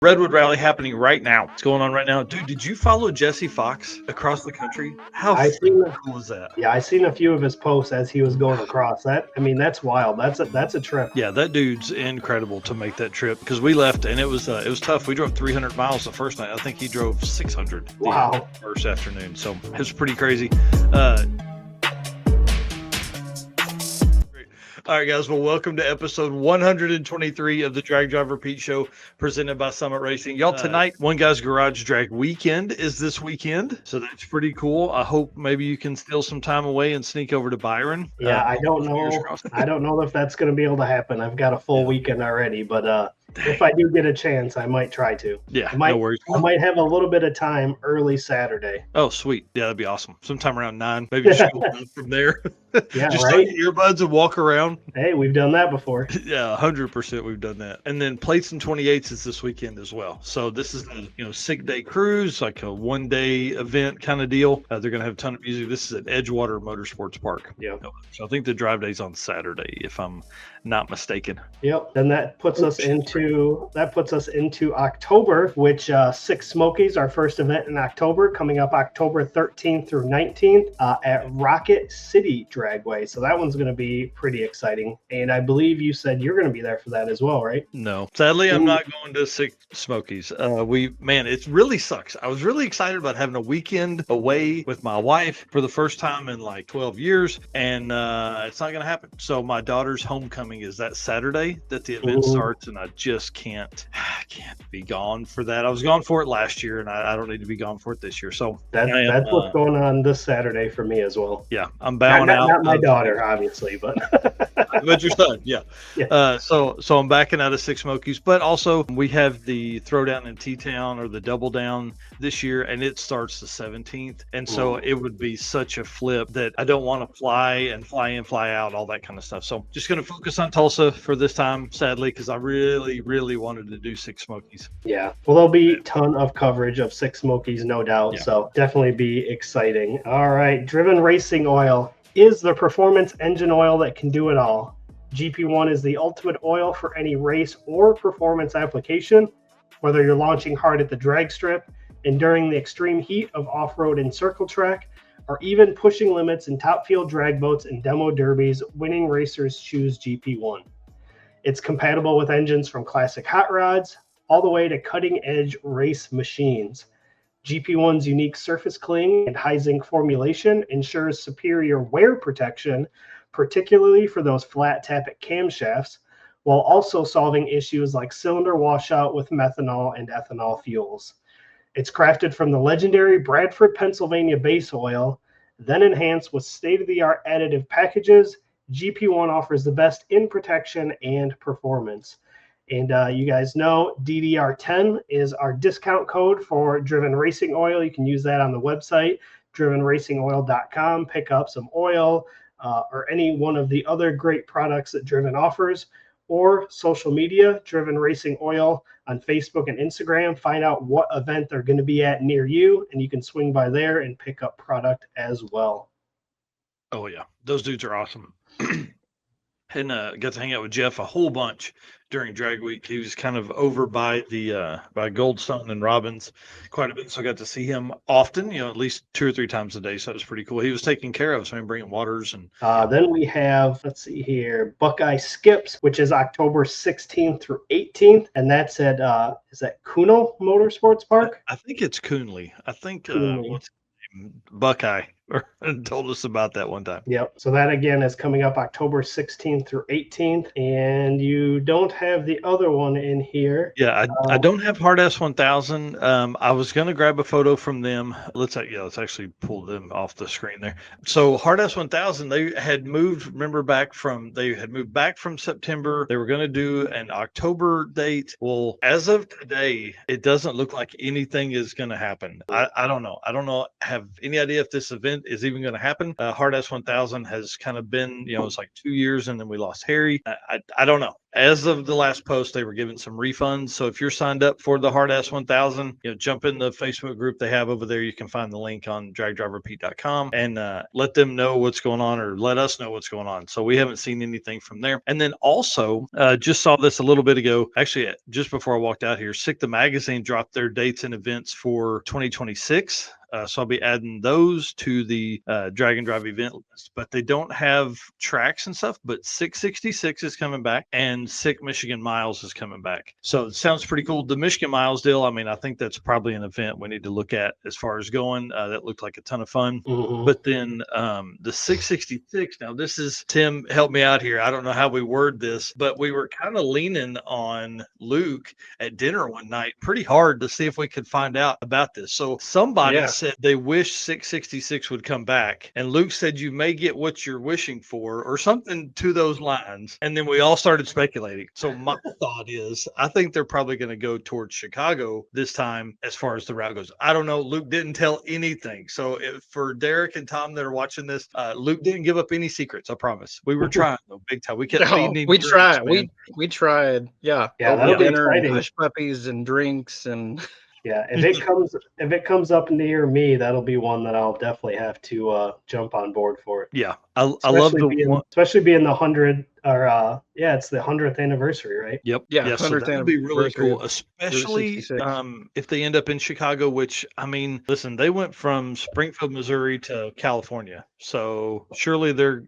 Redwood Rally happening right now. It's going on right now. Dude, did you follow Jesse Fox across the country? How I seen, cool is that? yeah, I seen a few of his posts as he was going across. That's wild. That's a trip. Yeah, that dude's incredible to make that trip because we left and it was tough. We drove 300 miles the first night. I think he drove 600 Wow. the first afternoon. So it was pretty crazy. All right, guys. Well, welcome to episode 123 of the Drag Driver Pete Show, presented by Summit Racing. Y'all, tonight, One Guy's Garage Drag Weekend is this weekend, so that's pretty cool. I hope maybe you can steal some time away and sneak over to Byron. Yeah, I don't know. I don't know if that's going to be able to happen. I've got a full weekend already, but if I do get a chance, I might try to. Yeah, no worries. I might have a little bit of time early Saturday. Oh, sweet. Yeah, that'd be awesome. Sometime around 9, maybe from there. Yeah, just right. Your earbuds and walk around. Hey, we've done that before. Yeah, 100% we've done that. And then Plates and 28s is this weekend as well. So this is a 6-day cruise, like a 1-day event kind of deal. They're going to have a ton of music. This is at Edgewater Motorsports Park. Yeah. So I think the drive day's on Saturday, if I'm not mistaken. Yep. Then that puts us into October, which Six Smokies, our first event in October, coming up October 13th through 19th at Rocket City Dragway. So that one's going to be pretty exciting. And I believe you said you're going to be there for that as well, right? No, sadly, I'm not going to Six Smokies. It really sucks. I was really excited about having a weekend away with my wife for the first time in like 12 years, and it's not going to happen. So my daughter's homecoming is that Saturday that the event starts, and I just can't be gone for that. I was gone for it last year, and I don't need to be gone for it this year. So that's what's going on this Saturday for me as well. Yeah, I'm bowing out. Not my daughter, obviously, but but your son, yeah. So I'm backing out of Six Smokies, but also we have the Throwdown in T-Town, or the Double Down, this year, and it starts the 17th. And so it would be such a flip that I don't want to fly in, fly out, all that kind of stuff. So just going to focus on Tulsa for this time, sadly, because I really, really wanted to do Six Smokies. Yeah. Well, there'll be a ton of coverage of Six Smokies, no doubt. Yeah. So definitely be exciting. All right. Driven Racing Oil is the performance engine oil that can do it all. GP1 is the ultimate oil for any race or performance application, whether you're launching hard at the drag strip, enduring the extreme heat of off-road and circle track, or even pushing limits in top field drag boats and demo derbies. Winning racers choose GP1. It's compatible with engines from classic hot rods all the way to cutting-edge race machines. GP1's unique surface cling and high zinc formulation ensures superior wear protection, particularly for those flat tappet camshafts, while also solving issues like cylinder washout with methanol and ethanol fuels. It's crafted from the legendary Bradford, Pennsylvania base oil, then enhanced with state-of-the-art additive packages. GP1 offers the best in protection and performance. And you guys know DDR10 is our discount code for Driven Racing Oil. You can use that on the website, drivenracingoil.com. Pick up some oil or any one of the other great products that Driven offers, or social media, Driven Racing Oil on Facebook and Instagram. Find out what event they're going to be at near you, and you can swing by there and pick up product as well. Oh, yeah. Those dudes are awesome. And got to hang out with Jeff a whole bunch during Drag Week. He was kind of over by the by Goldstone and Robbins quite a bit, so I got to see him often, at least 2 or 3 times a day. So it was pretty cool. He was taking care of us, bringing waters and. Then we have, let's see here, Buckeye Skips, which is October 16th through 18th, and that's at is that Kuno Motorsports Park? I think it's Coonley. I think Buckeye told us about that one time. Yep. So that again is coming up October 16th through 18th, and you don't have the other one in here. Yeah, I don't have Hard S 1000. I was gonna grab a photo from them. Let's actually pull them off the screen there. So Hard S 1000, they had moved. Remember back from September. They were gonna do an October date. Well, as of today, it doesn't look like anything is gonna happen. I don't know. I don't know. Have any idea if this event event is even going to happen. Hard Ass 1000 has kind of been, it's like 2 years, and then we lost Harry. I don't know. As of the last post, they were giving some refunds. So if you're signed up for the Hard Ass 1000, jump in the Facebook group they have over there. You can find the link on dragdriverpete.com and let them know what's going on, or let us know what's going on. So we haven't seen anything from there. And then also, just saw this a little bit ago. Actually, just before I walked out here, Sick the Magazine dropped their dates and events for 2026. So I'll be adding those to the Drag and Drive event list, but they don't have tracks and stuff. But 666 is coming back, and Sick Michigan Miles is coming back. So it sounds pretty cool. The Michigan Miles deal, I mean, I think that's probably an event we need to look at as far as going. That looked like a ton of fun. Mm-hmm. But then the 666, now this is, Tim, help me out here. I don't know how we word this, but we were kind of leaning on Luke at dinner one night pretty hard to see if we could find out about this. So somebody said they wish 666 would come back, and Luke said you may get what you're wishing for, or something to those lines. And then we all started speculating. So my thought is, I think they're probably going to go towards Chicago this time as far as the route goes. I don't know. Luke didn't tell anything. So for Derek and Tom that are watching this, Luke didn't give up any secrets. I promise. We were trying though, big time. We kept feeding him. We tried. We tried. Yeah. That'll be dinner exciting. And hush puppies and drinks and. Yeah, if it comes up near me, that'll be one that I'll definitely have to jump on board for. Yeah, I love the especially being the 100 or it's the 100th anniversary, right? Yep. Yeah, so that would be really cool, especially if they end up in Chicago. Which, I mean, listen, they went from Springfield, Missouri to California, so surely they're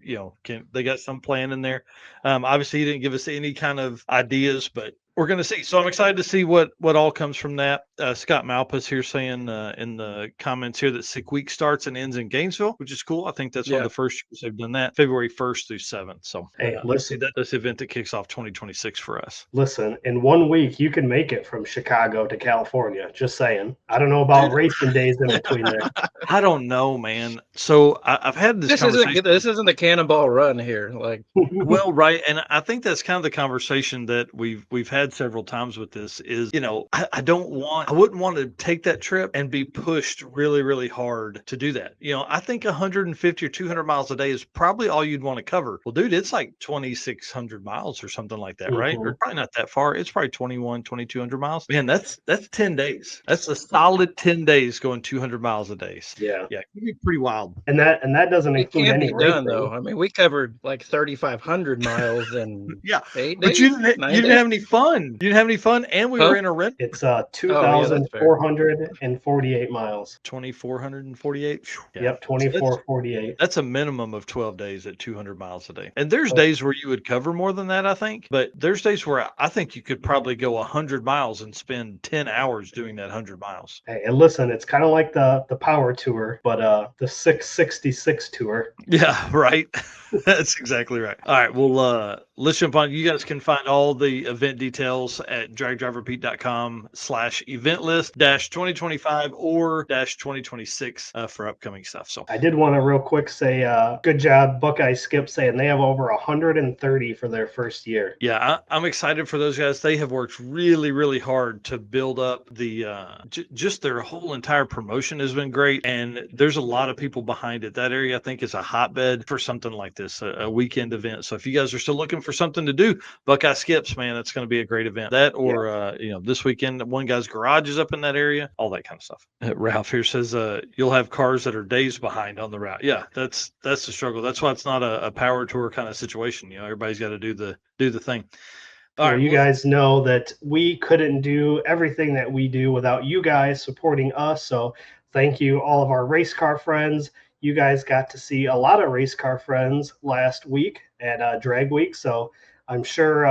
they got some plan in there. Obviously, he didn't give us any kind of ideas, but we're going to see. So I'm excited to see what all comes from that. Scott Malpa's here saying in the comments here that Sick Week starts and ends in Gainesville, which is cool. I think that's one of the first years they've done that, February 1st through 7th. So hey, listen, this event that kicks off 2026 for us. Listen, in 1 week, you can make it from Chicago to California. Just saying. I don't know about racing days in between there. I don't know, man. So I've had this conversation. This isn't the Cannonball Run here. Like, well, right. And I think that's kind of the conversation that we've had several times with this is, I wouldn't want to take that trip and be pushed really, really hard to do that. I think 150 or 200 miles a day is probably all you'd want to cover. Well, dude, it's like 2,600 miles or something like that, right? Or probably not that far. It's probably 2,200 miles. Man, that's 10 days. That's a solid 10 days going 200 miles a day. Yeah. Yeah. It can be pretty wild. And that doesn't include any done though. I mean, we covered like 3,500 miles in 8 days. But you didn't have any fun. You didn't have any fun, and we were in a rent. It's 2,448 miles. 2,448. Yep, 2,448. That's a minimum of 12 days at 200 miles a day. And there's days where you would cover more than that, I think. But there's days where I think you could probably go 100 miles and spend 10 hours doing that 100 miles. Hey, and listen, it's kind of like the Power Tour, but the 666 Tour. Yeah, right. That's exactly right. All right, well, let's jump on. You guys can find all the event details at dragdriverpete.com/event list -2025 or -2026 for upcoming stuff. So I did want to real quick say good job, Buckeye Skips, saying they have over 130 for their first year. Yeah, I'm excited for those guys. They have worked really, really hard to build up the just their whole entire promotion has been great, and there's a lot of people behind it. That area, I think, is a hotbed for something like this, a weekend event. So if you guys are still looking for something to do, Buckeye Skips, man, that's going to be a great event. That or this weekend, one guy's garage is up in that area, all that kind of stuff. Ralph here says you'll have cars that are days behind on the route. Yeah, that's the struggle. That's why it's not a power tour kind of situation. Everybody's got to do the thing. All right, you guys know that we couldn't do everything that we do without you guys supporting us. So thank you, all of our race car friends. You guys got to see a lot of race car friends last week at Drag Week. So I'm sure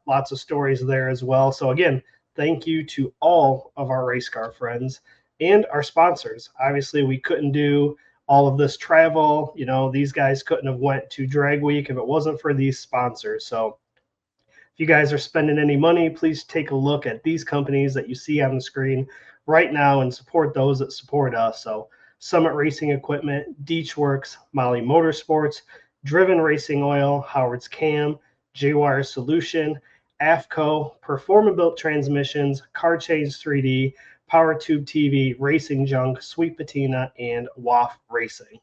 lots of stories there as well. So again, thank you to all of our race car friends and our sponsors. Obviously, we couldn't do all of this travel. These guys couldn't have went to Drag Week if it wasn't for these sponsors. So if you guys are spending any money, please take a look at these companies that you see on the screen right now and support those that support us. So Summit Racing Equipment, Deechworks, Molly Motorsports, Driven Racing Oil, Howard's Cam, J-Wire Solution, AFCO, Performa-Built Transmissions, Car Change 3D, Power Tube TV, Racing Junk, Sweet Patina, and WAF Racing.